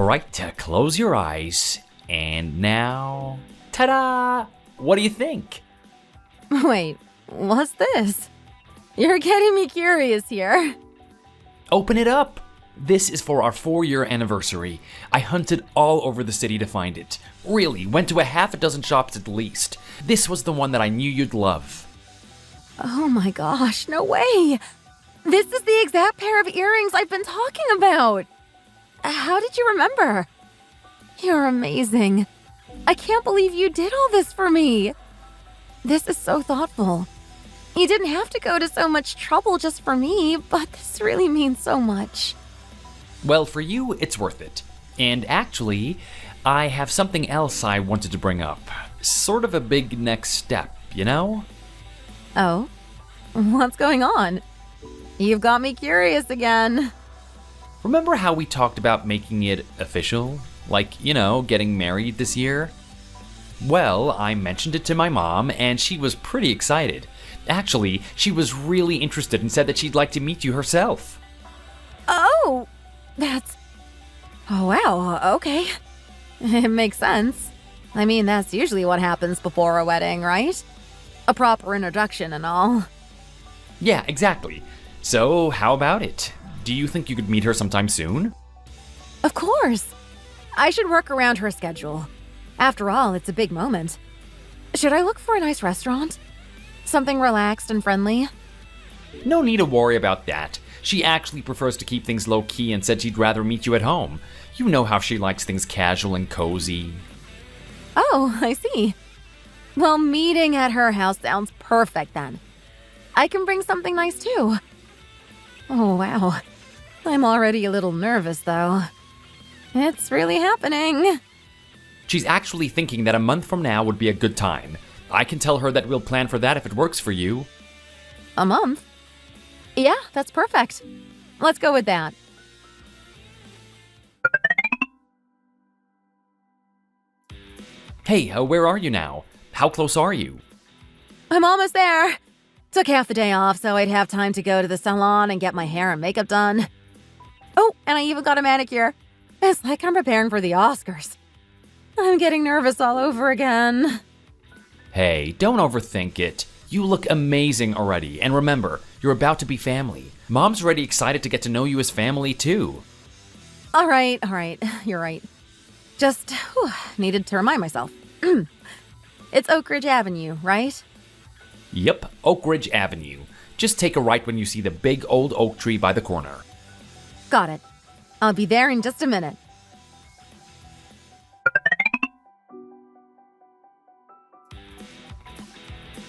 Alright, close your eyes. And now, ta-da! What do you think? Wait, what's this? You're getting me curious here. Open it up! This is for our 4-year anniversary. I hunted all over the city to find it. Really, went to a half a dozen shops at least. This was the one that I knew you'd love. Oh my gosh, no way! This is the exact pair of earrings I've been talking about! How did you remember? You're amazing. I can't believe you did all this for me. This is so thoughtful. You didn't have to go to so much trouble just for me, but this really means so much. Well, for you, it's worth it. And actually, I have something else I wanted to bring up. Sort of a big next step, you know? Oh? What's going on? You've got me curious again. Remember how we talked about making it official? Like, you know, getting married this year? Well, I mentioned it to my mom, and she was pretty excited. Actually, she was really interested and said that she'd like to meet you herself. Oh, oh wow, okay. It makes sense. I mean, that's usually what happens before a wedding, right? A proper introduction and all. Yeah, exactly. So, how about it? Do you think you could meet her sometime soon? Of course. I should work around her schedule. After all, it's a big moment. Should I look for a nice restaurant? Something relaxed and friendly? No need to worry about that. She actually prefers to keep things low-key and said she'd rather meet you at home. You know how she likes things casual and cozy. Oh, I see. Well, meeting at her house sounds perfect then. I can bring something nice too. Oh, wow. I'm already a little nervous though. It's really happening. She's actually thinking that a month from now would be a good time. I can tell her that we'll plan for that if it works for you. A month? Yeah, that's perfect. Let's go with that. Hey, where are you now? How close are you? I'm almost there. Took half the day off so I'd have time to go to the salon and get my hair and makeup done. Oh, and I even got a manicure. It's like I'm preparing for the Oscars. I'm getting nervous all over again. Hey, don't overthink it. You look amazing already, and remember, you're about to be family. Mom's already excited to get to know you as family, too. All right, you're right. Just needed to remind myself. It's Oak Ridge Avenue, right? Yep, Oak Ridge Avenue. Just take a right when you see the big old oak tree by the corner. Got it. I'll be there in just a minute.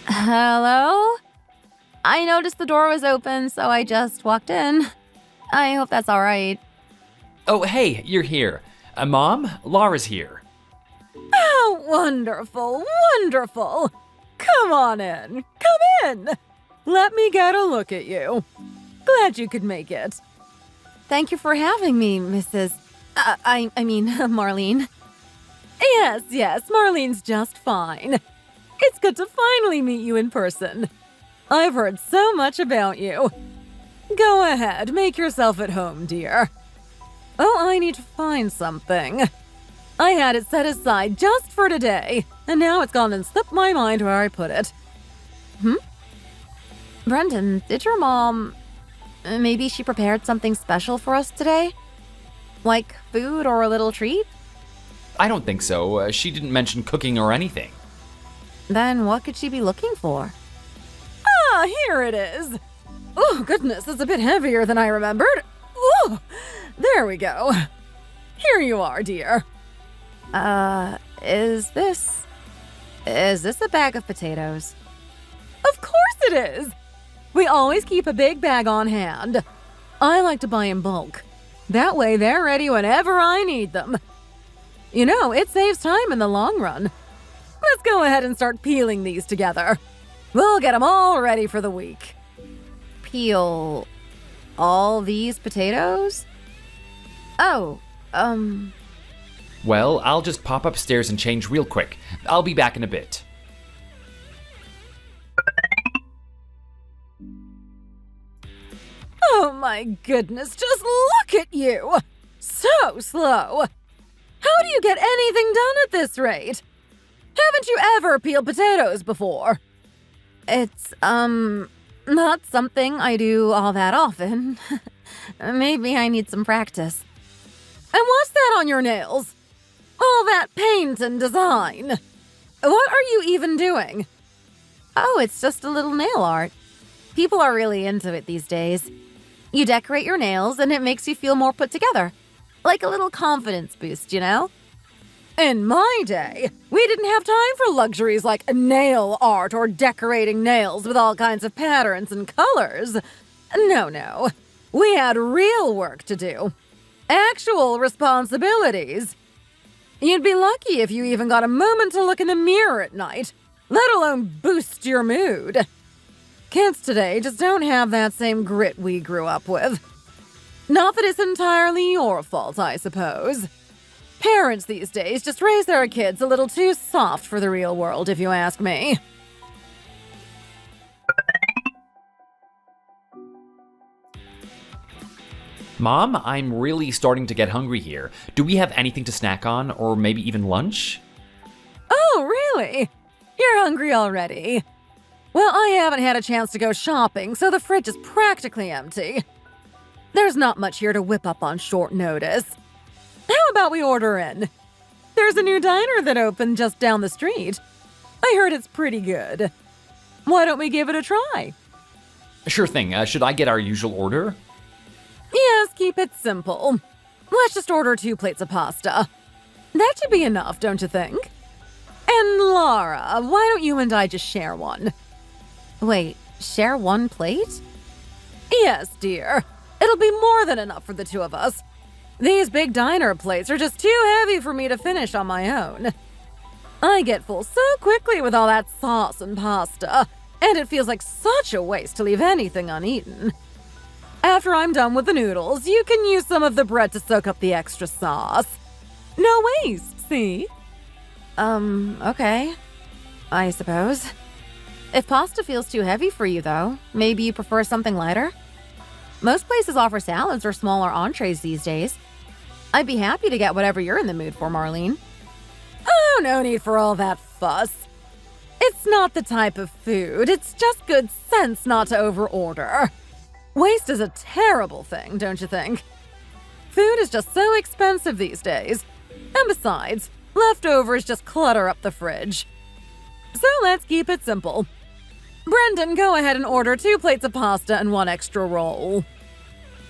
Hello? I noticed the door was open, so I just walked in. I hope that's all right. Oh, hey, you're here. Mom, Laura's here. Oh, wonderful, wonderful. Come on in. Come in. Let me get a look at you. Glad you could make it. Thank you for having me, Mrs. I mean, Marlene. Yes, Marlene's just fine. It's good to finally meet you in person. I've heard so much about you. Go ahead, make yourself at home, dear. Oh, I need to find something. I had it set aside just for today, and now it's gone and slipped my mind where I put it. Brendan, did your mom... maybe she prepared something special for us today? Like food or a little treat? I don't think so. She didn't mention cooking or anything. Then what could she be looking for? Ah, here it is. Oh, goodness, it's a bit heavier than I remembered. Oh, there we go. Here you are, dear. Is this a bag of potatoes? Of course it is. We always keep a big bag on hand. I like to buy in bulk. That way they're ready whenever I need them. You know, it saves time in the long run. Let's go ahead and start peeling these together. We'll get them all ready for the week. Peel all these potatoes? Oh, Well, I'll just pop upstairs and change real quick. I'll be back in a bit. Oh my goodness, just look at you! So slow! How do you get anything done at this rate? Haven't you ever peeled potatoes before? It's, not something I do all that often. Maybe I need some practice. And what's that on your nails? All that paint and design. What are you even doing? Oh, it's just a little nail art. People are really into it these days. You decorate your nails and it makes you feel more put together. Like a little confidence boost, you know? In my day, we didn't have time for luxuries like nail art or decorating nails with all kinds of patterns and colors. No. We had real work to do. Actual responsibilities. You'd be lucky if you even got a moment to look in the mirror at night, let alone boost your mood. Kids today just don't have that same grit we grew up with. Not that it's entirely your fault, I suppose. Parents these days just raise their kids a little too soft for the real world, if you ask me. Mom, I'm really starting to get hungry here. Do we have anything to snack on, or maybe even lunch? Oh, really? You're hungry already? Well, I haven't had a chance to go shopping, so the fridge is practically empty. There's not much here to whip up on short notice. How about we order in? There's a new diner that opened just down the street. I heard it's pretty good. Why don't we give it a try? Sure thing. Should I get our usual order? Yes, keep it simple. Let's just order 2 plates of pasta. That should be enough, don't you think? And Laura, why don't you and I just share one? Wait, share 1 plate? Yes, dear. It'll be more than enough for the 2 of us. These big diner plates are just too heavy for me to finish on my own. I get full so quickly with all that sauce and pasta, and it feels like such a waste to leave anything uneaten. After I'm done with the noodles, you can use some of the bread to soak up the extra sauce. No waste, see? Okay. I suppose. If pasta feels too heavy for you, though, maybe you prefer something lighter? Most places offer salads or smaller entrees these days. I'd be happy to get whatever you're in the mood for, Marlene. Oh, no need for all that fuss. It's not the type of food. It's just good sense not to overorder. Waste is a terrible thing, don't you think? Food is just so expensive these days. And besides, leftovers just clutter up the fridge. So let's keep it simple. Brendan, go ahead and order 2 plates of pasta and 1 extra roll.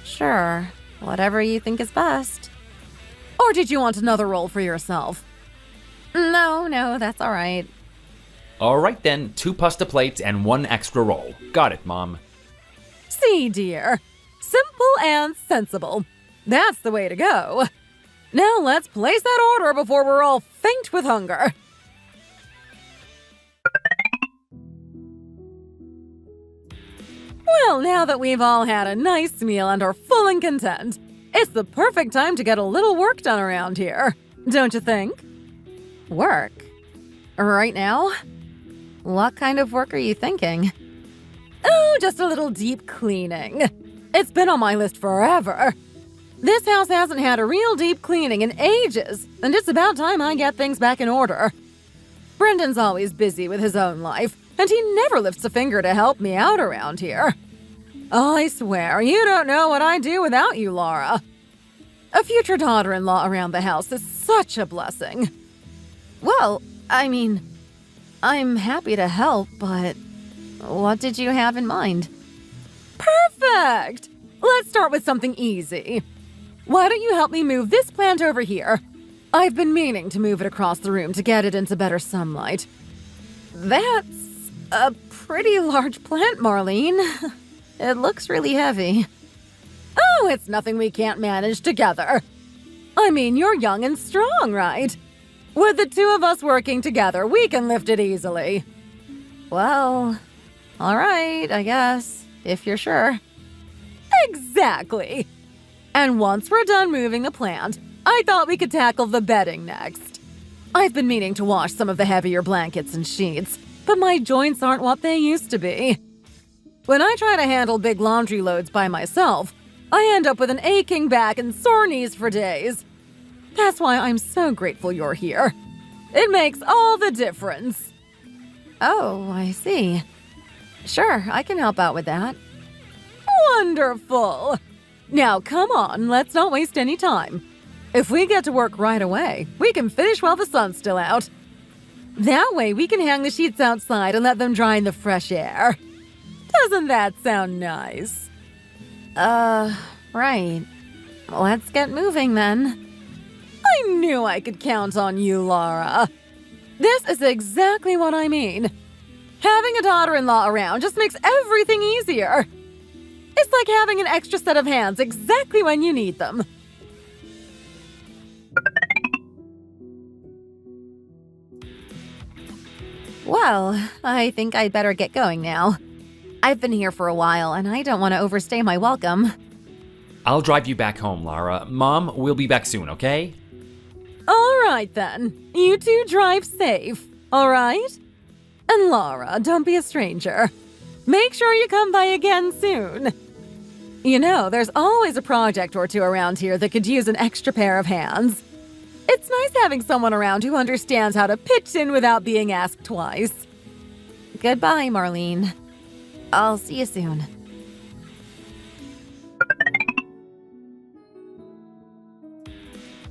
Sure, whatever you think is best. Or did you want another roll for yourself? No, that's all right. All right then, 2 pasta plates and 1 extra roll. Got it, Mom. See, dear. Simple and sensible. That's the way to go. Now let's place that order before we're all faint with hunger. Well, now that we've all had a nice meal and are full and content, it's the perfect time to get a little work done around here. Don't you think? Work? Right now? What kind of work are you thinking? Oh, just a little deep cleaning. It's been on my list forever. This house hasn't had a real deep cleaning in ages, and it's about time I get things back in order. Brendan's always busy with his own life, and he never lifts a finger to help me out around here. I swear, you don't know what I'd do without you, Laura. A future daughter-in-law around the house is such a blessing. Well, I'm happy to help, but what did you have in mind? Perfect! Let's start with something easy. Why don't you help me move this plant over here? I've been meaning to move it across the room to get it into better sunlight. That's a pretty large plant, Marlene. It looks really heavy. Oh, it's nothing we can't manage together. I mean, you're young and strong, right? With the 2 of us working together, we can lift it easily. Well, all right, I guess, if you're sure. Exactly. And once we're done moving the plant, I thought we could tackle the bedding next. I've been meaning to wash some of the heavier blankets and sheets, but my joints aren't what they used to be. When I try to handle big laundry loads by myself, I end up with an aching back and sore knees for days. That's why I'm so grateful you're here. It makes all the difference. Oh, I see. Sure, I can help out with that. Wonderful! Now come on, let's not waste any time. If we get to work right away, we can finish while the sun's still out. That way we can hang the sheets outside and let them dry in the fresh air. Doesn't that sound nice? Right. Let's get moving then. I knew I could count on you, Laura. This is exactly what I mean. Having a daughter-in-law around just makes everything easier. It's like having an extra set of hands exactly when you need them. Well, I think I'd better get going now. I've been here for a while, and I don't want to overstay my welcome. I'll drive you back home, Lara. Mom, we'll be back soon, okay? All right, then. You two drive safe, all right? And Laura, don't be a stranger. Make sure you come by again soon. You know, there's always a project or two around here that could use an extra pair of hands. It's nice having someone around who understands how to pitch in without being asked twice. Goodbye, Marlene. I'll see you soon.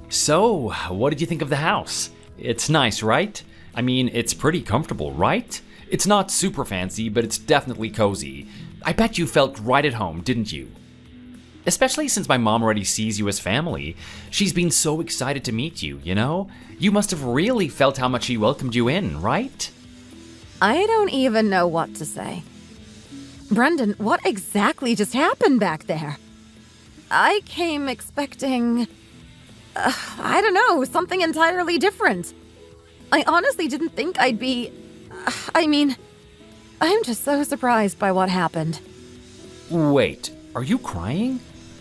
So, what did you think of the house? It's nice, right? I mean, it's pretty comfortable, right? It's not super fancy, but it's definitely cozy. I bet you felt right at home, didn't you? Especially since my mom already sees you as family. She's been so excited to meet you, you know? You must have really felt how much she welcomed you in, right? I don't even know what to say. Brendan, what exactly just happened back there? I came expecting... I don't know, something entirely different. I honestly didn't think I'd be... I'm just so surprised by what happened. Wait, are you crying?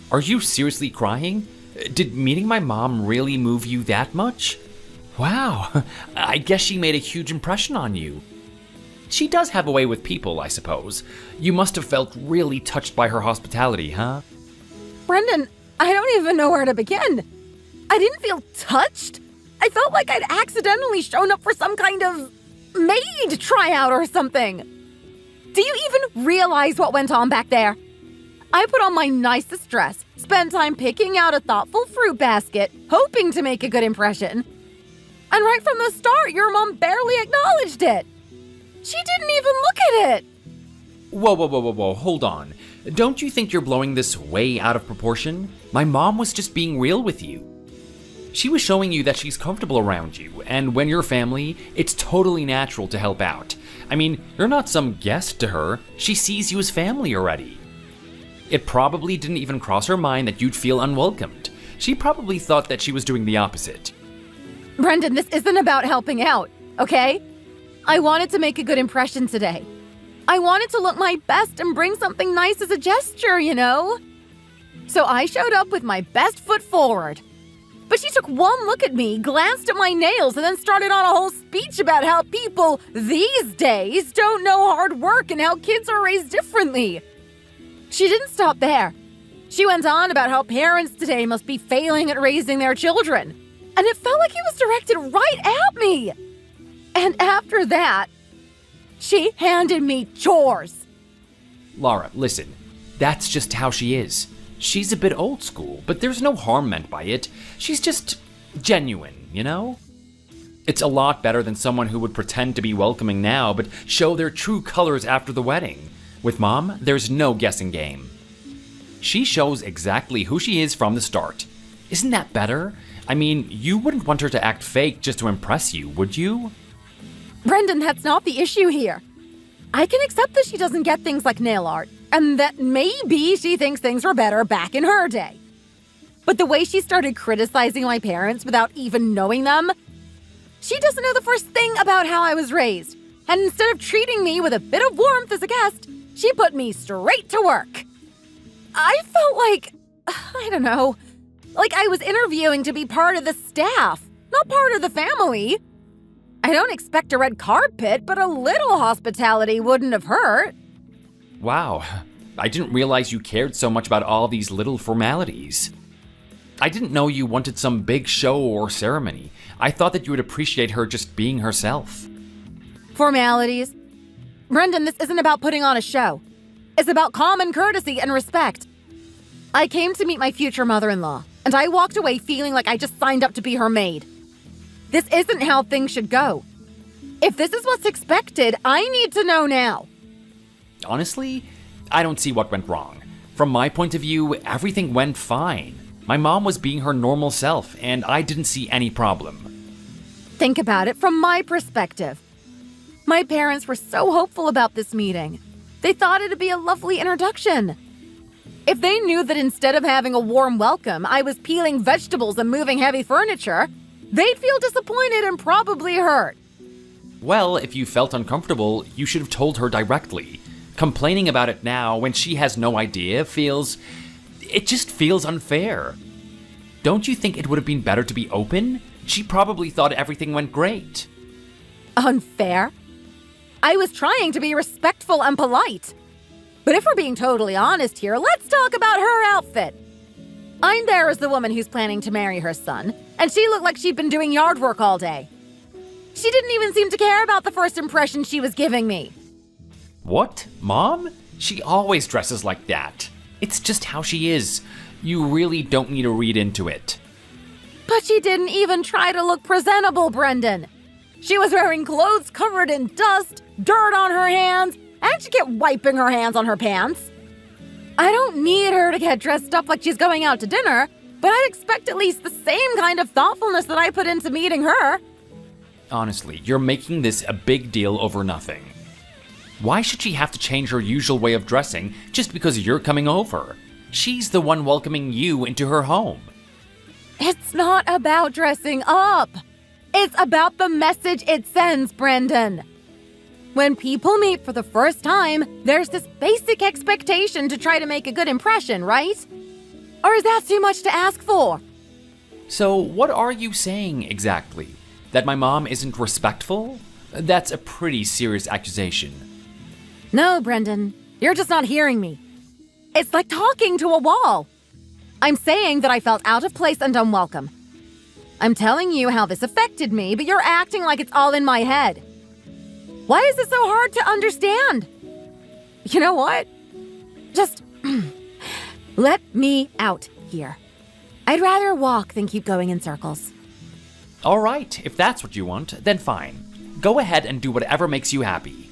Are you seriously crying? Did meeting my mom really move you that much? Wow, I guess she made a huge impression on you. She does have a way with people, I suppose. You must have felt really touched by her hospitality, huh? Brendan, I don't even know where to begin. I didn't feel touched. I felt like I'd accidentally shown up for some kind of Maid tryout or something. Do you even realize what went on back there? I put on my nicest dress, spent time picking out a thoughtful fruit basket, hoping to make a good impression. And right from the start, your mom barely acknowledged it. She didn't even look at it. Whoa, hold on. Don't you think you're blowing this way out of proportion? My mom was just being real with you. She was showing you that she's comfortable around you, and when you're family, it's totally natural to help out. I mean, you're not some guest to her. She sees you as family already. It probably didn't even cross her mind that you'd feel unwelcomed. She probably thought that she was doing the opposite. Brendan, this isn't about helping out, okay? I wanted to make a good impression today. I wanted to look my best and bring something nice as a gesture, you know? So I showed up with my best foot forward. But she took one look at me, glanced at my nails, and then started on a whole speech about how people these days don't know hard work and how kids are raised differently. She didn't stop there. She went on about how parents today must be failing at raising their children. And it felt like it was directed right at me. And after that, she handed me chores. Laura, listen, that's just how she is. She's a bit old school, but there's no harm meant by it. She's just genuine, you know? It's a lot better than someone who would pretend to be welcoming now, but show their true colors after the wedding. With Mom, there's no guessing game. She shows exactly who she is from the start. Isn't that better? I mean, you wouldn't want her to act fake just to impress you, would you? Brendan, that's not the issue here. I can accept that she doesn't get things like nail art, and that maybe she thinks things were better back in her day. But the way she started criticizing my parents without even knowing them, she doesn't know the first thing about how I was raised. And instead of treating me with a bit of warmth as a guest, she put me straight to work. I felt like, I don't know, like I was interviewing to be part of the staff, not part of the family. I don't expect a red carpet, but a little hospitality wouldn't have hurt. Wow, I didn't realize you cared so much about all these little formalities. I didn't know you wanted some big show or ceremony. I thought that you would appreciate her just being herself. Formalities. Brendan, this isn't about putting on a show. It's about common courtesy and respect. I came to meet my future mother-in-law, and I walked away feeling like I just signed up to be her maid. This isn't how things should go. If this is what's expected, I need to know now. Honestly, I don't see what went wrong. From my point of view, everything went fine. My mom was being her normal self, and I didn't see any problem. Think about it from my perspective. My parents were so hopeful about this meeting. They thought it'd be a lovely introduction. If they knew that instead of having a warm welcome, I was peeling vegetables and moving heavy furniture, they'd feel disappointed and probably hurt. Well, if you felt uncomfortable, you should have told her directly. Complaining about it now when she has no idea it just feels unfair. Don't you think it would have been better to be open? She probably thought everything went great. Unfair? I was trying to be respectful and polite. But if we're being totally honest here, let's talk about her outfit. I'm there as the woman who's planning to marry her son, and she looked like she'd been doing yard work all day. She didn't even seem to care about the first impression she was giving me. What? Mom? She always dresses like that. It's just how she is. You really don't need to read into it. But she didn't even try to look presentable, Brendan. She was wearing clothes covered in dust, dirt on her hands, and she kept wiping her hands on her pants. I don't need her to get dressed up like she's going out to dinner, but I'd expect at least the same kind of thoughtfulness that I put into meeting her. Honestly, you're making this a big deal over nothing. Why should she have to change her usual way of dressing just because you're coming over? She's the one welcoming you into her home. It's not about dressing up. It's about the message it sends, Brendan. When people meet for the first time, there's this basic expectation to try to make a good impression, right? Or is that too much to ask for? So what are you saying exactly? That my mom isn't respectful? That's a pretty serious accusation. No, Brendan, you're just not hearing me. It's like talking to a wall. I'm saying that I felt out of place and unwelcome. I'm telling you how this affected me, but you're acting like it's all in my head. Why is it so hard to understand? You know what? Just let me out here. I'd rather walk than keep going in circles. All right, if that's what you want, then fine. Go ahead and do whatever makes you happy.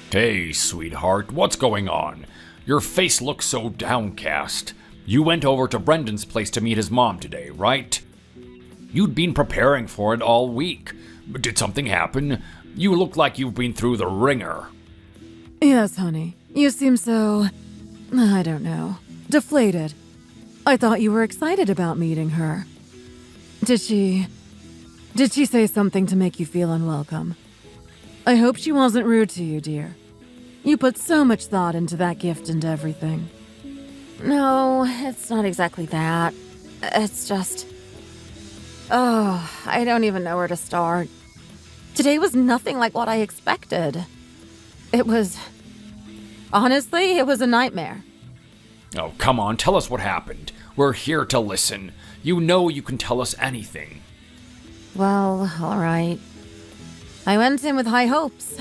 Hey, sweetheart, what's going on? Your face looks so downcast. You went over to Brendan's place to meet his mom today, right? You'd been preparing for it all week. Did something happen? You look like you've been through the ringer. Yes, honey. You seem so, I don't know, deflated. I thought you were excited about meeting her. Did she say something to make you feel unwelcome? I hope she wasn't rude to you, dear. You put so much thought into that gift and everything. No, it's not exactly that. It's just... I don't even know where to start. Today was nothing like what I expected. Honestly, it was a nightmare. Oh, come on, tell us what happened. We're here to listen. You know you can tell us anything. Well, all right. I went in with high hopes.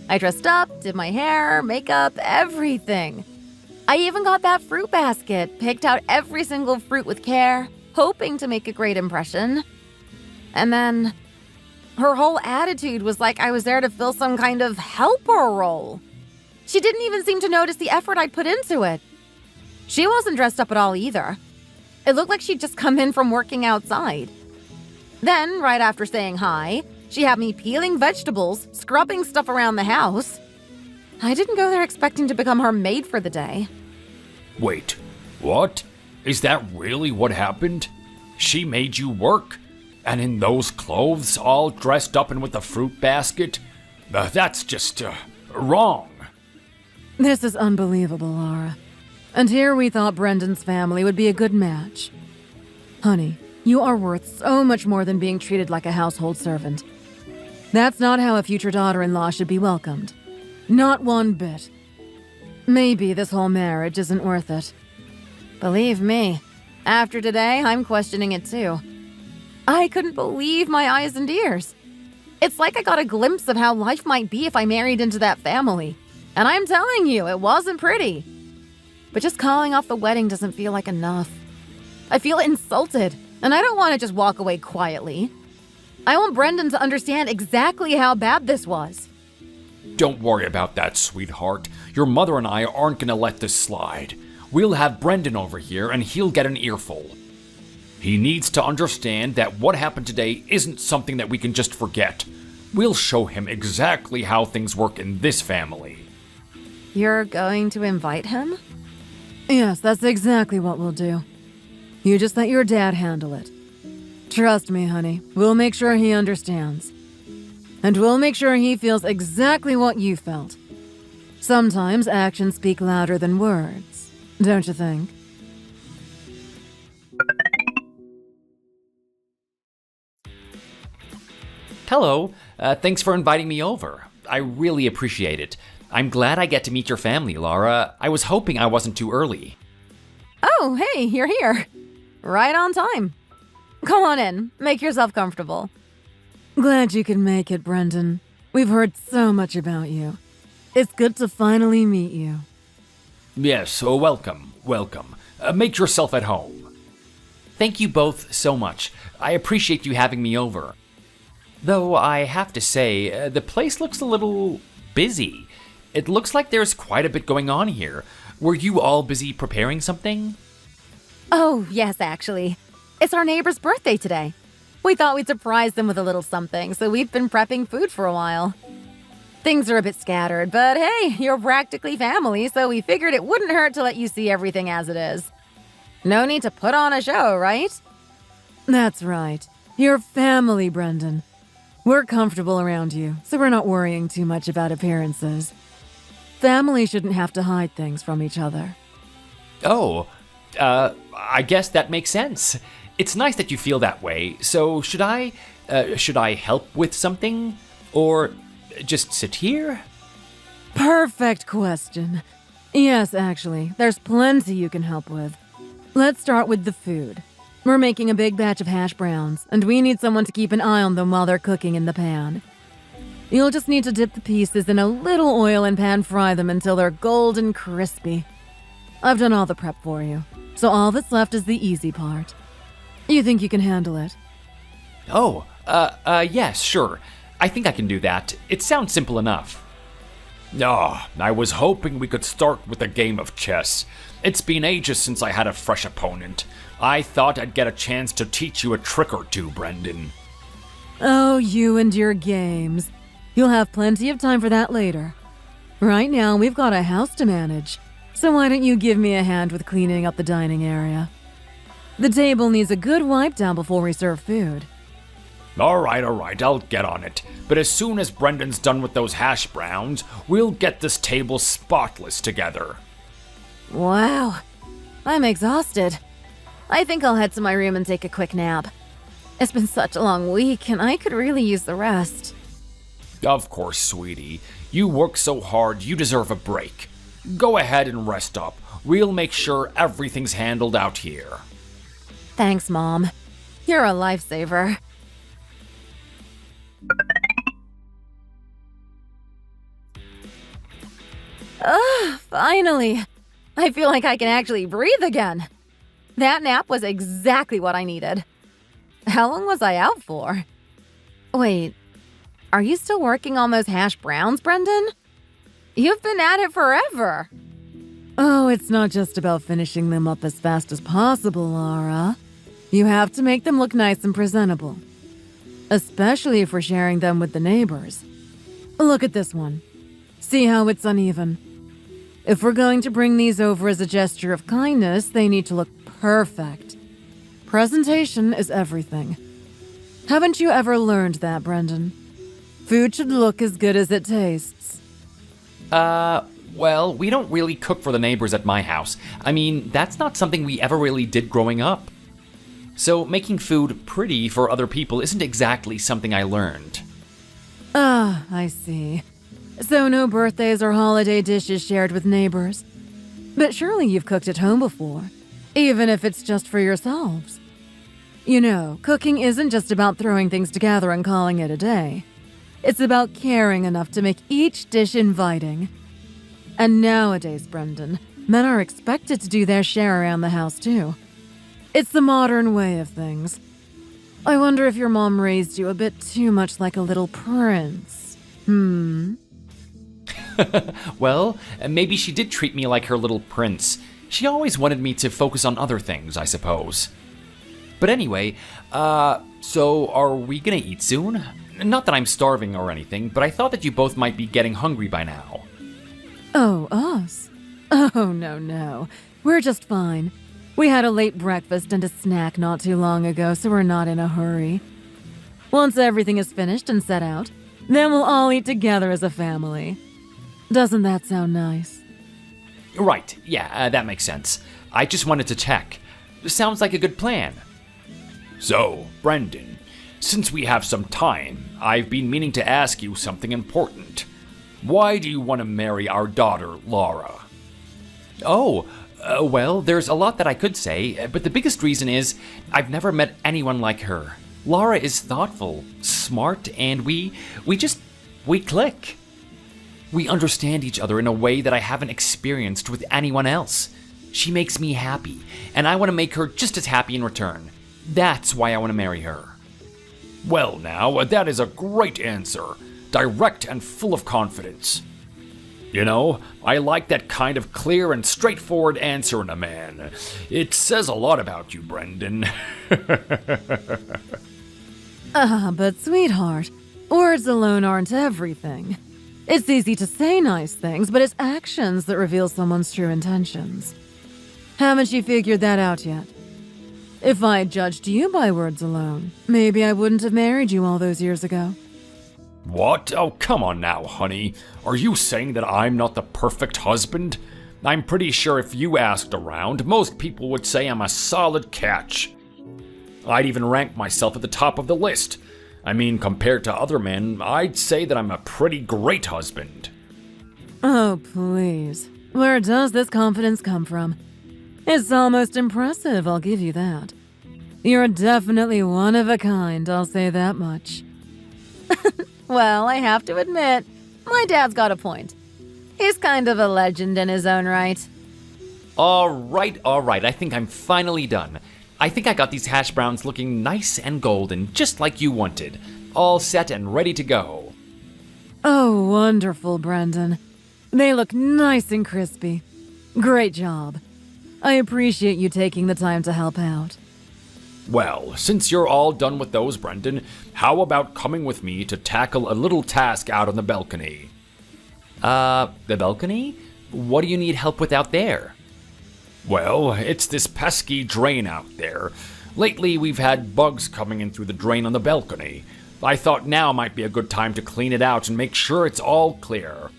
I dressed up, did my hair, makeup, everything. I even got that fruit basket, picked out every single fruit with care, hoping to make a great impression. And then, her whole attitude was like I was there to fill some kind of helper role. She didn't even seem to notice the effort I'd put into it. She wasn't dressed up at all either. It looked like she'd just come in from working outside. Then, right after saying hi, she had me peeling vegetables, scrubbing stuff around the house. I didn't go there expecting to become her maid for the day. Wait, what? Is that really what happened? She made you work? And in those clothes, all dressed up and with a fruit basket? That's just, wrong. This is unbelievable, Laura. And here we thought Brendan's family would be a good match. Honey, you are worth so much more than being treated like a household servant. That's not how a future daughter-in-law should be welcomed. Not one bit. Maybe this whole marriage isn't worth it. Believe me, after today, I'm questioning it too. I couldn't believe my eyes and ears. It's like I got a glimpse of how life might be if I married into that family. And I'm telling you, it wasn't pretty. But just calling off the wedding doesn't feel like enough. I feel insulted, and I don't want to just walk away quietly. I want Brendan to understand exactly how bad this was. Don't worry about that, sweetheart. Your mother and I aren't gonna let this slide. We'll have Brendan over here, and he'll get an earful. He needs to understand that what happened today isn't something that we can just forget. We'll show him exactly how things work in this family. You're going to invite him? Yes, that's exactly what we'll do. You just let your dad handle it. Trust me, honey. We'll make sure he understands. And we'll make sure he feels exactly what you felt. Sometimes actions speak louder than words, don't you think? Hello, thanks for inviting me over. I really appreciate it. I'm glad I get to meet your family, Laura. I was hoping I wasn't too early. Oh, hey, you're here. Right on time. Come on in. Make yourself comfortable. Glad you could make it, Brendan. We've heard so much about you. It's good to finally meet you. Yes, welcome. Make yourself at home. Thank you both so much. I appreciate you having me over. Though I have to say, the place looks a little busy. It looks like there's quite a bit going on here. Were you all busy preparing something? Oh, yes, actually. It's our neighbor's birthday today. We thought we'd surprise them with a little something, so we've been prepping food for a while. Things are a bit scattered, but hey, you're practically family, so we figured it wouldn't hurt to let you see everything as it is. No need to put on a show, right? That's right. You're family, Brendan. We're comfortable around you, so we're not worrying too much about appearances. Family shouldn't have to hide things from each other. Oh, I guess that makes sense. It's nice that you feel that way. So should I help with something? Or just sit here? Perfect question. Yes, actually, there's plenty you can help with. Let's start with the food. We're making a big batch of hash browns, and we need someone to keep an eye on them while they're cooking in the pan. You'll just need to dip the pieces in a little oil and pan fry them until they're golden crispy. I've done all the prep for you, so all that's left is the easy part. You think you can handle it? Oh, yes, sure. I think I can do that. It sounds simple enough. I was hoping we could start with a game of chess. It's been ages since I had a fresh opponent. I thought I'd get a chance to teach you a trick or two, Brendan. Oh, you and your games. You'll have plenty of time for that later. Right now, we've got a house to manage, so why don't you give me a hand with cleaning up the dining area? The table needs a good wipe down before we serve food. All right, I'll get on it. But as soon as Brendan's done with those hash browns, we'll get this table spotless together. Wow, I'm exhausted. I think I'll head to my room and take a quick nap. It's been such a long week, and I could really use the rest. Of course, sweetie. You work so hard, you deserve a break. Go ahead and rest up. We'll make sure everything's handled out here. Thanks, Mom. You're a lifesaver. Finally. I feel like I can actually breathe again. That nap was exactly what I needed. How long was I out for? Wait, are you still working on those hash browns, Brendan? You've been at it forever. Oh, it's not just about finishing them up as fast as possible, Laura. You have to make them look nice and presentable. Especially if we're sharing them with the neighbors. Look at this one. See how it's uneven? If we're going to bring these over as a gesture of kindness, they need to look perfect. Presentation is everything. Haven't you ever learned that, Brendan? Food should look as good as it tastes. Well, we don't really cook for the neighbors at my house. I mean, that's not something we ever really did growing up. So making food pretty for other people isn't exactly something I learned. Ah, I see. So no birthdays or holiday dishes shared with neighbors. But surely you've cooked at home before, even if it's just for yourselves. You know, cooking isn't just about throwing things together and calling it a day. It's about caring enough to make each dish inviting. And nowadays, Brendan, men are expected to do their share around the house too. It's the modern way of things. I wonder if your mom raised you a bit too much like a little prince. Well, maybe she did treat me like her little prince. She always wanted me to focus on other things, I suppose. But anyway, so are we gonna eat soon? Not that I'm starving or anything, but I thought that you both might be getting hungry by now. Oh, us? Oh, no. We're just fine. We had a late breakfast and a snack not too long ago, so we're not in a hurry. Once everything is finished and set out, then we'll all eat together as a family. Doesn't that sound nice? Right, yeah, that makes sense. I just wanted to check. Sounds like a good plan. So, Brendan, since we have some time, I've been meaning to ask you something important. Why do you want to marry our daughter, Laura? Oh, well, there's a lot that I could say, but the biggest reason is I've never met anyone like her. Laura is thoughtful, smart, and we click. We understand each other in a way that I haven't experienced with anyone else. She makes me happy, and I want to make her just as happy in return. That's why I want to marry her. Well now, that is a great answer. Direct and full of confidence. You know, I like that kind of clear and straightforward answer in a man. It says a lot about you, Brendan. But sweetheart, words alone aren't everything. It's easy to say nice things, but it's actions that reveal someone's true intentions. Haven't you figured that out yet? If I judged you by words alone, maybe I wouldn't have married you all those years ago. What? Oh, come on now, honey. Are you saying that I'm not the perfect husband? I'm pretty sure if you asked around, most people would say I'm a solid catch. I'd even rank myself at the top of the list. I mean, compared to other men, I'd say that I'm a pretty great husband. Oh, please. Where does this confidence come from? It's almost impressive, I'll give you that. You're definitely one of a kind, I'll say that much. Well, I have to admit, my dad's got a point. He's kind of a legend in his own right. All right, I think I'm finally done. I think I got these hash browns looking nice and golden, just like you wanted. All set and ready to go. Oh, wonderful, Brendan. They look nice and crispy. Great job. I appreciate you taking the time to help out. Well, since you're all done with those, Brendan, how about coming with me to tackle a little task out on the balcony? The balcony? What do you need help with out there? Well, it's this pesky drain out there. Lately, we've had bugs coming in through the drain on the balcony. I thought now might be a good time to clean it out and make sure it's all clear.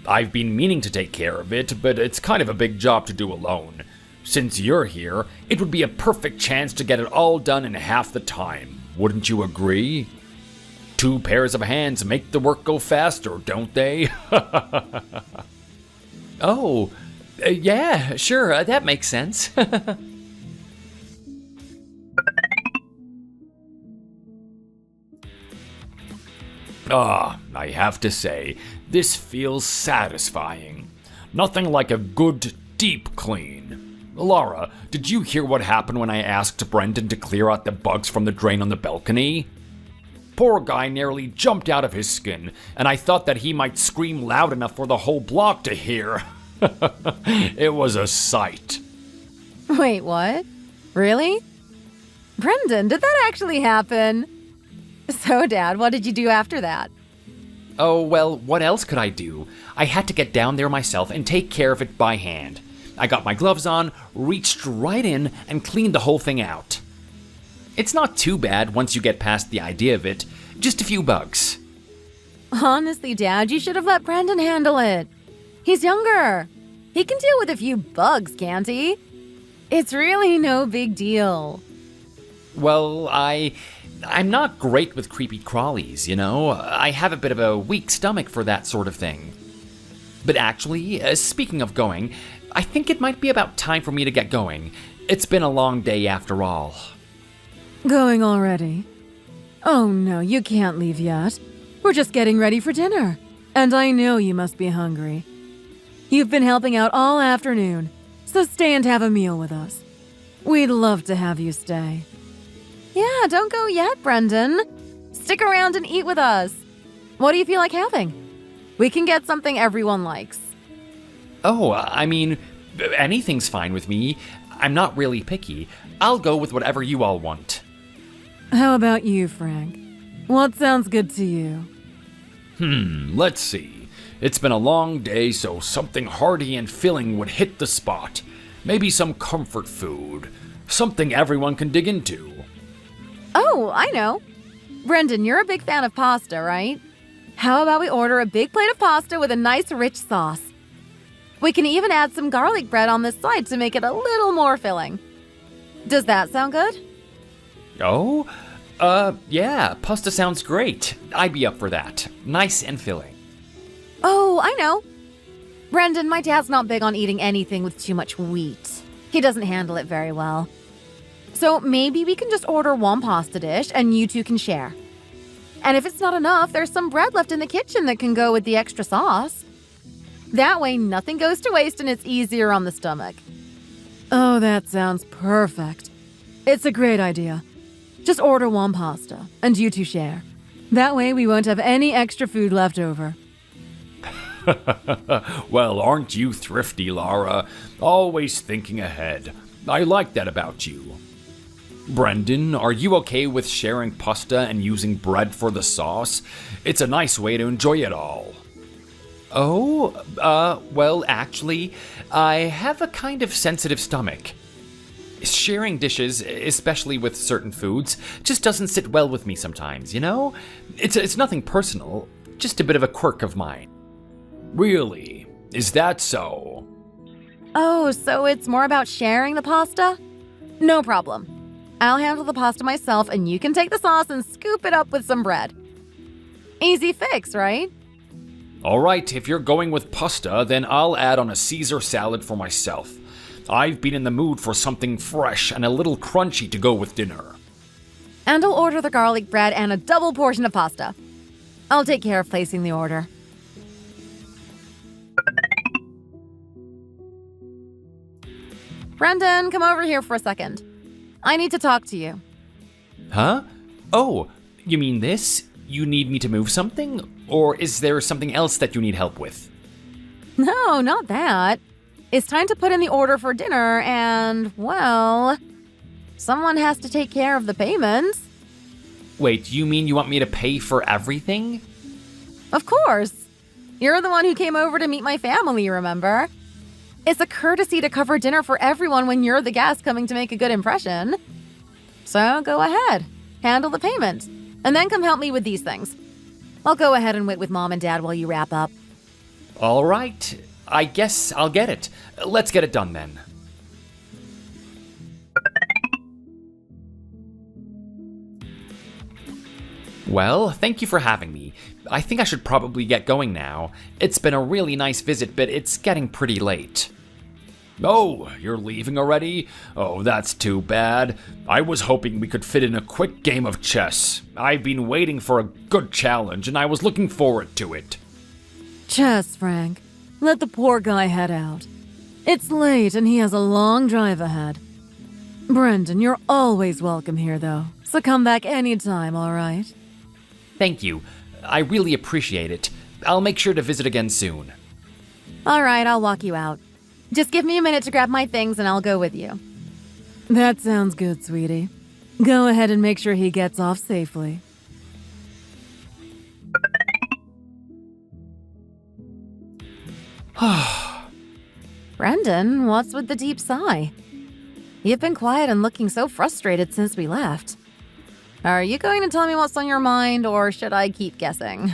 I've been meaning to take care of it, but it's kind of a big job to do alone. Since you're here, it would be a perfect chance to get it all done in half the time. Wouldn't you agree? 2 pairs of hands make the work go faster, don't they? Oh, yeah, sure, that makes sense. I have to say, this feels satisfying. Nothing like a good, deep clean. Laura, did you hear what happened when I asked Brendan to clear out the bugs from the drain on the balcony? Poor guy nearly jumped out of his skin, and I thought that he might scream loud enough for the whole block to hear. It was a sight. Wait, what? Really? Brendan, did that actually happen? So, Dad, what did you do after that? Oh, well, what else could I do? I had to get down there myself and take care of it by hand. I got my gloves on, reached right in, and cleaned the whole thing out. It's not too bad once you get past the idea of it. Just a few bugs. Honestly, Dad, you should have let Brendan handle it. He's younger. He can deal with a few bugs, can't he? It's really no big deal. Well, I'm not great with creepy crawlies, you know? I have a bit of a weak stomach for that sort of thing. But actually, speaking of going, I think it might be about time for me to get going. It's been a long day after all. Going already? Oh no, you can't leave yet. We're just getting ready for dinner. And I know you must be hungry. You've been helping out all afternoon, so stay and have a meal with us. We'd love to have you stay. Yeah, don't go yet, Brendan. Stick around and eat with us. What do you feel like having? We can get something everyone likes. Oh, I mean, anything's fine with me. I'm not really picky. I'll go with whatever you all want. How about you, Frank? What sounds good to you? Let's see. It's been a long day, so something hearty and filling would hit the spot. Maybe some comfort food. Something everyone can dig into. Oh, I know. Brendan, you're a big fan of pasta, right? How about we order a big plate of pasta with a nice rich sauce? We can even add some garlic bread on this side to make it a little more filling. Does that sound good? Oh? Yeah, pasta sounds great. I'd be up for that. Nice and filling. Oh, I know. Brendan, my dad's not big on eating anything with too much wheat. He doesn't handle it very well. So maybe we can just order one pasta dish and you two can share. And if it's not enough, there's some bread left in the kitchen that can go with the extra sauce. That way, nothing goes to waste and it's easier on the stomach. Oh, that sounds perfect. It's a great idea. Just order one pasta, and you two share. That way, we won't have any extra food left over. Well, aren't you thrifty, Lara? Always thinking ahead. I like that about you. Brendan, are you okay with sharing pasta and using bread for the sauce? It's a nice way to enjoy it all. Oh, well, actually, I have a kind of sensitive stomach. Sharing dishes, especially with certain foods, just doesn't sit well with me sometimes, you know? It's nothing personal, just a bit of a quirk of mine. Really? Is that so? Oh, so it's more about sharing the pasta? No problem. I'll handle the pasta myself and you can take the sauce and scoop it up with some bread. Easy fix, right? All right, if you're going with pasta, then I'll add on a Caesar salad for myself. I've been in the mood for something fresh and a little crunchy to go with dinner. And I'll order the garlic bread and a double portion of pasta. I'll take care of placing the order. Brendan, come over here for a second. I need to talk to you. Huh? Oh, you mean this? You need me to move something? Or is there something else that you need help with? No, not that. It's time to put in the order for dinner and, well, someone has to take care of the payments. Wait, you mean you want me to pay for everything? Of course. You're the one who came over to meet my family, remember? It's a courtesy to cover dinner for everyone when you're the guest coming to make a good impression. So go ahead, handle the payment, and then come help me with these things. I'll go ahead and wait with Mom and Dad while you wrap up. All right, I guess I'll get it. Let's get it done then. Well, thank you for having me. I think I should probably get going now. It's been a really nice visit, but it's getting pretty late. Oh, you're leaving already? Oh, that's too bad. I was hoping we could fit in a quick game of chess. I've been waiting for a good challenge, and I was looking forward to it. Chess, Frank. Let the poor guy head out. It's late and he has a long drive ahead. Brendan, you're always welcome here, though, so come back anytime, all right? Thank you. I really appreciate it. I'll make sure to visit again soon. All right, I'll walk you out. Just give me a minute to grab my things and I'll go with you. That sounds good, sweetie. Go ahead and make sure he gets off safely. Brendan, what's with the deep sigh? You've been quiet and looking so frustrated since we left. Are you going to tell me what's on your mind, or should I keep guessing?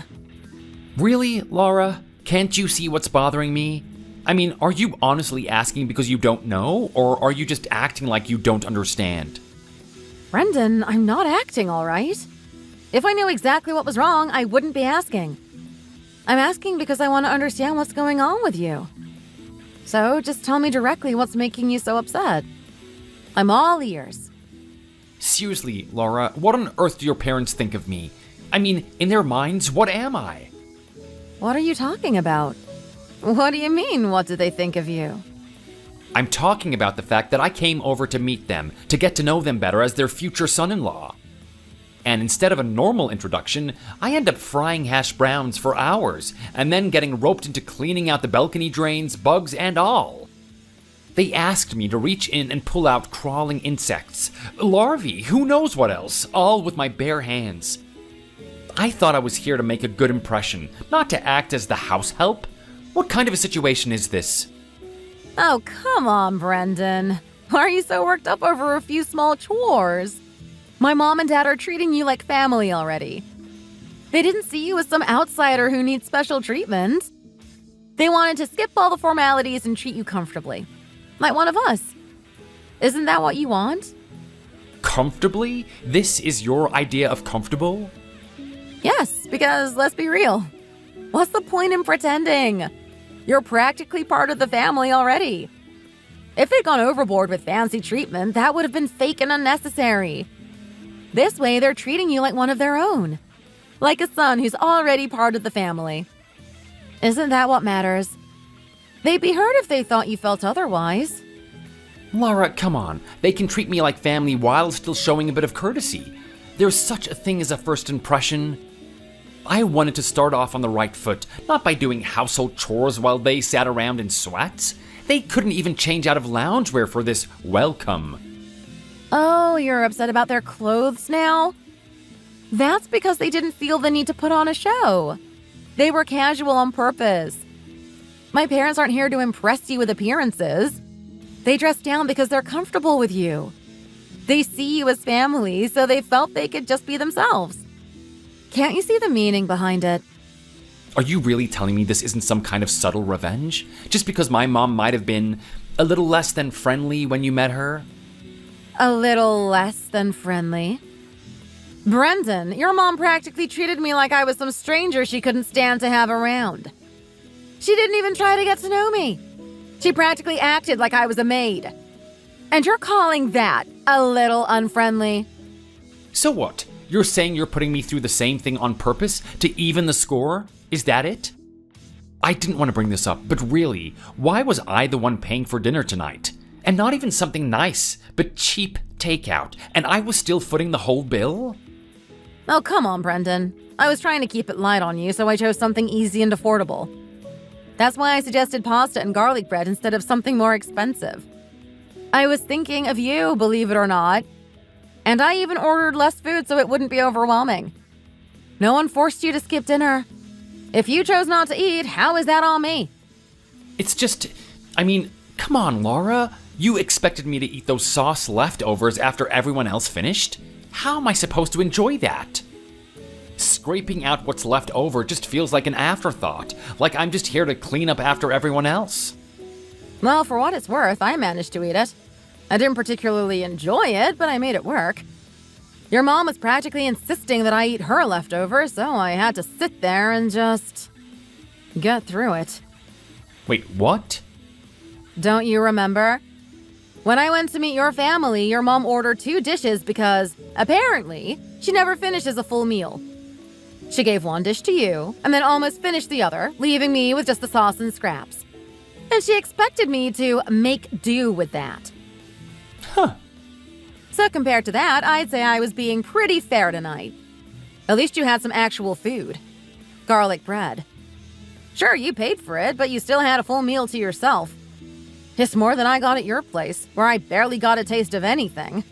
Really, Laura? Can't you see what's bothering me? I mean, are you honestly asking because you don't know, or are you just acting like you don't understand? Brendan, I'm not acting, all right? If I knew exactly what was wrong, I wouldn't be asking. I'm asking because I want to understand what's going on with you. So just tell me directly what's making you so upset. I'm all ears. Seriously, Laura, what on earth do your parents think of me? I mean, in their minds, what am I? What are you talking about? What do you mean, what do they think of you? I'm talking about the fact that I came over to meet them, to get to know them better as their future son-in-law. And instead of a normal introduction, I end up frying hash browns for hours, and then getting roped into cleaning out the balcony drains, bugs and all. They asked me to reach in and pull out crawling insects, larvae, who knows what else, all with my bare hands. I thought I was here to make a good impression, not to act as the house help. What kind of a situation is this? Oh, come on, Brendan. Why are you so worked up over a few small chores? My mom and dad are treating you like family already. They didn't see you as some outsider who needs special treatment. They wanted to skip all the formalities and treat you comfortably. Like one of us. Isn't that what you want? Comfortably? This is your idea of comfortable? Yes, because let's be real. What's the point in pretending? You're practically part of the family already. If they'd gone overboard with fancy treatment, that would have been fake and unnecessary. This way, they're treating you like one of their own. Like a son who's already part of the family. Isn't that what matters? They'd be hurt if they thought you felt otherwise. Laura, come on. They can treat me like family while still showing a bit of courtesy. There's such a thing as a first impression. I wanted to start off on the right foot, not by doing household chores while they sat around in sweats. They couldn't even change out of loungewear for this welcome. Oh, you're upset about their clothes now? That's because they didn't feel the need to put on a show. They were casual on purpose. My parents aren't here to impress you with appearances. They dress down because they're comfortable with you. They see you as family, so they felt they could just be themselves. Can't you see the meaning behind it? Are you really telling me this isn't some kind of subtle revenge? Just because my mom might have been a little less than friendly when you met her? A little less than friendly. Brendan, your mom practically treated me like I was some stranger she couldn't stand to have around. She didn't even try to get to know me. She practically acted like I was a maid. And you're calling that a little unfriendly? So what? You're saying you're putting me through the same thing on purpose to even the score? Is that it? I didn't want to bring this up, but really, why was I the one paying for dinner tonight? And not even something nice, but cheap takeout, and I was still footing the whole bill? Oh, come on, Brendan. I was trying to keep it light on you, so I chose something easy and affordable. That's why I suggested pasta and garlic bread instead of something more expensive. I was thinking of you, believe it or not. And I even ordered less food so it wouldn't be overwhelming. No one forced you to skip dinner. If you chose not to eat, how is that on me? It's just, come on, Laura. You expected me to eat those sauce leftovers after everyone else finished? How am I supposed to enjoy that? Scraping out what's left over just feels like an afterthought, like I'm just here to clean up after everyone else. Well, for what it's worth, I managed to eat it. I didn't particularly enjoy it, but I made it work. Your mom was practically insisting that I eat her leftovers, so I had to sit there and just get through it. Wait, what? Don't you remember? When I went to meet your family, your mom ordered 2 dishes because, apparently, she never finishes a full meal. She gave 1 dish to you, and then almost finished the other, leaving me with just the sauce and scraps. And she expected me to make do with that. Huh. So compared to that, I'd say I was being pretty fair tonight. At least you had some actual food. Garlic bread. Sure, you paid for it, but you still had a full meal to yourself. It's more than I got at your place, where I barely got a taste of anything.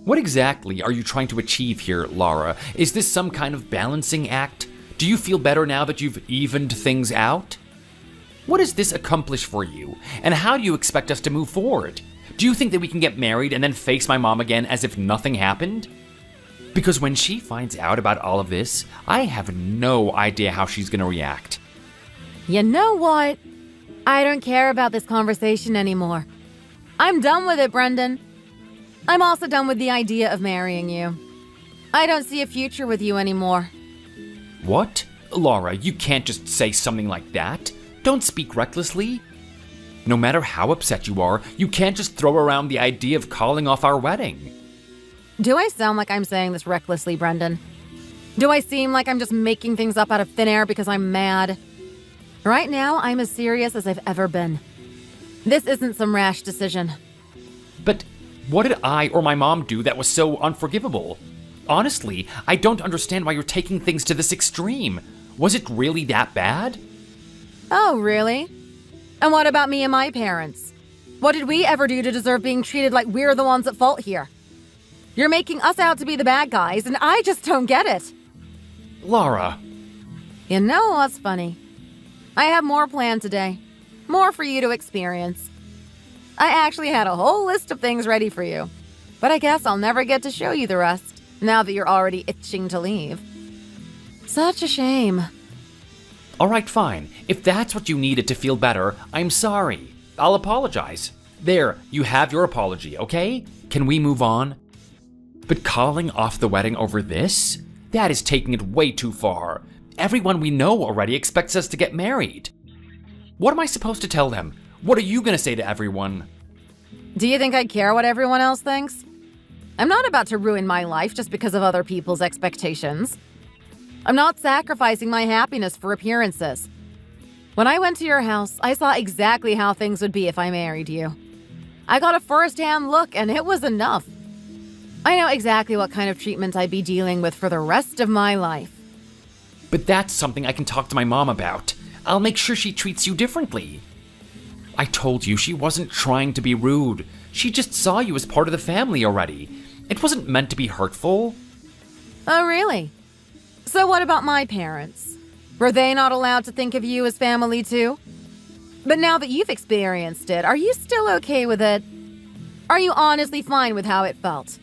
What exactly are you trying to achieve here, Laura? Is this some kind of balancing act? Do you feel better now that you've evened things out? What does this accomplish for you, and how do you expect us to move forward? Do you think that we can get married and then face my mom again as if nothing happened? Because when she finds out about all of this, I have no idea how she's gonna react. You know what? I don't care about this conversation anymore. I'm done with it, Brendan. I'm also done with the idea of marrying you. I don't see a future with you anymore. What? Laura, you can't just say something like that. Don't speak recklessly. No matter how upset you are, you can't just throw around the idea of calling off our wedding. Do I sound like I'm saying this recklessly, Brendan? Do I seem like I'm just making things up out of thin air because I'm mad? Right now, I'm as serious as I've ever been. This isn't some rash decision. But what did I or my mom do that was so unforgivable? Honestly, I don't understand why you're taking things to this extreme. Was it really that bad? Oh, really? And what about me and my parents? What did we ever do to deserve being treated like we're the ones at fault here? You're making us out to be the bad guys, and I just don't get it. Laura. You know what's funny? I have more planned today. More for you to experience. I actually had a whole list of things ready for you. But I guess I'll never get to show you the rest, now that you're already itching to leave. Such a shame. All right, fine. If that's what you needed to feel better, I'm sorry. I'll apologize. There, you have your apology, okay? Can we move on? But calling off the wedding over this? That is taking it way too far. Everyone we know already expects us to get married. What am I supposed to tell them? What are you gonna say to everyone? Do you think I care what everyone else thinks? I'm not about to ruin my life just because of other people's expectations. I'm not sacrificing my happiness for appearances. When I went to your house, I saw exactly how things would be if I married you. I got a first-hand look, and it was enough. I know exactly what kind of treatment I'd be dealing with for the rest of my life. But that's something I can talk to my mom about. I'll make sure she treats you differently. I told you she wasn't trying to be rude. She just saw you as part of the family already. It wasn't meant to be hurtful. Oh, really? So what about my parents? Were they not allowed to think of you as family too? But now that you've experienced it, are you still okay with it? Are you honestly fine with how it felt?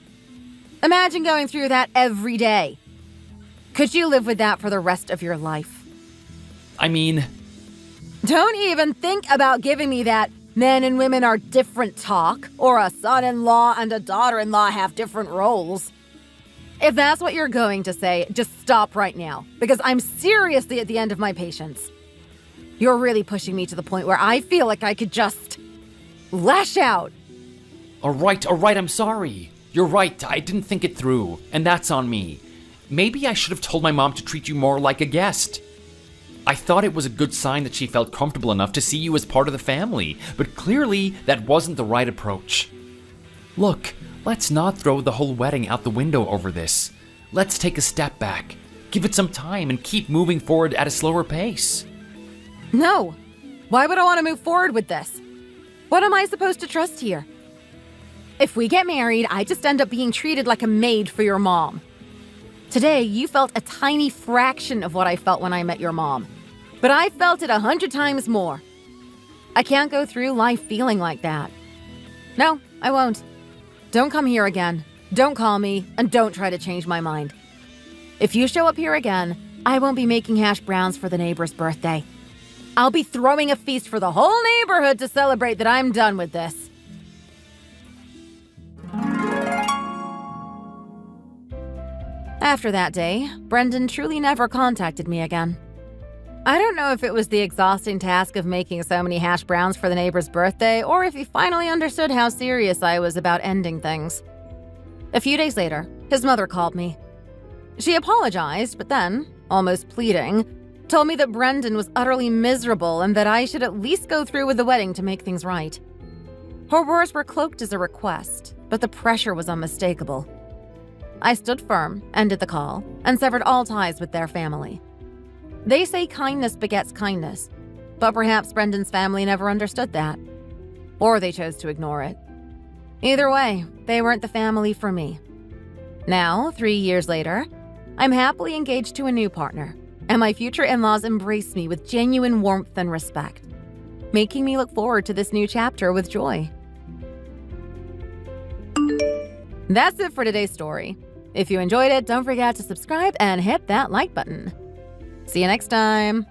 Imagine going through that every day. Could you live with that for the rest of your life? I mean... Don't even think about giving me that men and women are different talk, or a son-in-law and a daughter-in-law have different roles. If that's what you're going to say, just stop right now, because I'm seriously at the end of my patience. You're really pushing me to the point where I feel like I could just lash out. All right, I'm sorry. You're right, I didn't think it through, and that's on me. Maybe I should have told my mom to treat you more like a guest. I thought it was a good sign that she felt comfortable enough to see you as part of the family, but clearly that wasn't the right approach. Look, let's not throw the whole wedding out the window over this. Let's take a step back, give it some time, and keep moving forward at a slower pace. No. Why would I want to move forward with this? What am I supposed to trust here? If we get married, I just end up being treated like a maid for your mom. Today, you felt a tiny fraction of what I felt when I met your mom. But I felt it 100 times more. I can't go through life feeling like that. No, I won't. Don't come here again. Don't call me, and don't try to change my mind. If you show up here again, I won't be making hash browns for the neighbor's birthday. I'll be throwing a feast for the whole neighborhood to celebrate that I'm done with this. After that day, Brendan truly never contacted me again. I don't know if it was the exhausting task of making so many hash browns for the neighbor's birthday, or if he finally understood how serious I was about ending things. A few days later, his mother called me. She apologized, but then, almost pleading, told me that Brendan was utterly miserable and that I should at least go through with the wedding to make things right. Her words were cloaked as a request, but the pressure was unmistakable. I stood firm, ended the call, and severed all ties with their family. They say kindness begets kindness, but perhaps Brendan's family never understood that. Or they chose to ignore it. Either way, they weren't the family for me. Now, 3 years later, I'm happily engaged to a new partner, and my future in-laws embrace me with genuine warmth and respect, making me look forward to this new chapter with joy. That's it for today's story. If you enjoyed it, don't forget to subscribe and hit that like button. See you next time.